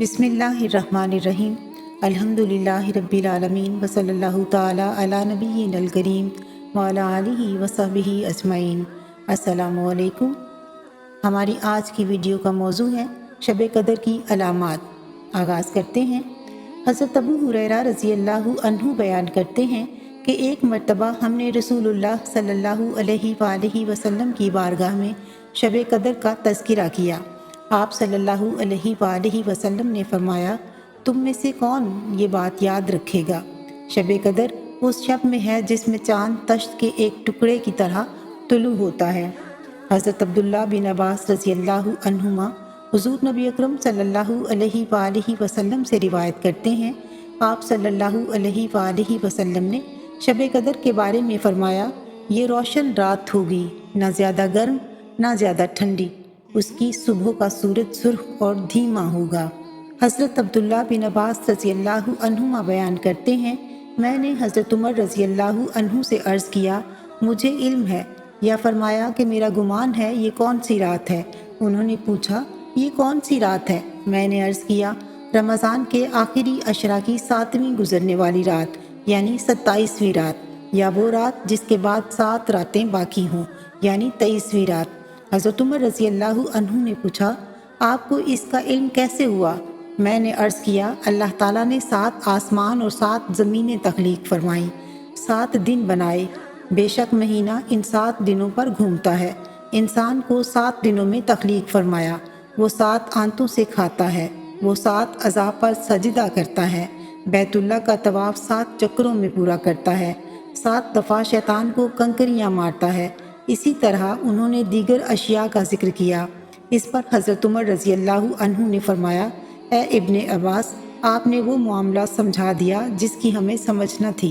बिस्मिल्लाहिर्रहमानिर्रहीम अल्हम्दुलिल्लाहि रब्बिल आलमीन व सल्लल्लाहु ताला अला नबिय्यिनल करीम व अला आलिहि व सहबिहि अजमईन। अस्सलामु अलैकुम। हमारी आज की वीडियो का मौजू है शब कदर की अलामात। आगाज़ करते हैं। हज़रत अबू हुरैरा रज़ी अल्लाहु अन्हु बयान करते हैं कि एक मर्तबा हमने रसूलुल्लाह सल्लल्लाहु अलैहि वसल्लम की बारगाह में शब कदर का तज़किरा किया। आप सल्लल्लाहु अलैहि वसल्लम ने फरमाया, तुम में से कौन ये बात याद रखेगा? शब कदर उस शब में है जिसमें चाँद तश्त के एक टुकड़े की तरह तुलू होता है। हज़रत अब्दुल्ला बिन अब्बास रज़ी अल्लाहु अन्हुमा हुज़ूर नबी अकरम सल्लल्लाहु अलैहि वसल्लम से रिवायत करते हैं, आप सल्लल्लाहु अलैहि वसल्लम ने शब कदर के बारे में फ़रमाया, ये रोशन रात होगी, ना ज़्यादा गर्म ना ज़्यादा ठंडी, उसकी सुबह का सूरज सुर्ख और धीमा होगा। हज़रत अब्दुल्ला बिन अब्बास रज़ी अल्लाहु अन्हुमा बयान करते हैं, मैंने हज़रत उमर रज़ी अल्लाहु अन्हु से अर्ज़ किया, मुझे इल्म है या फरमाया कि मेरा गुमान है ये कौन सी रात है? उन्होंने पूछा, ये कौन सी रात है? मैंने अर्ज़ किया, रमज़ान के आखिरी अशरा की 7वीं गुज़रने वाली रात यानी 27वीं रात, या वो रात जिसके बाद 7 रातें बाकी हों यानी 23वीं रात। हज़रत उमर रज़ी अल्लाहु अन्हु ने पूछा, आपको इसका इल्म कैसे हुआ? मैंने अर्ज़ किया, अल्लाह ताला ने 7 आसमान और 7 ज़मीनें तख्लीक फरमाई, 7 दिन बनाए। बेशक महीना इन 7 दिनों पर घूमता है। इंसान को 7 दिनों में तख्लीक फरमाया। वो 7 आंतों से खाता है। वो 7 अज़ा पर सजदा करता है। बैतुल्लाह का तवाफ़ 7 चक्रों में पूरा करता है। 7 दफ़ा शैतान को कंकरियाँ मारता है। इसी तरह उन्होंने दीगर अशिया का जिक्र किया। इस पर हज़रत उमर रज़ी अल्लाहु अन्हु ने फरमाया, ए इब्ने अब्बास, आपने वो मामला समझा दिया जिसकी हमें समझ न थी।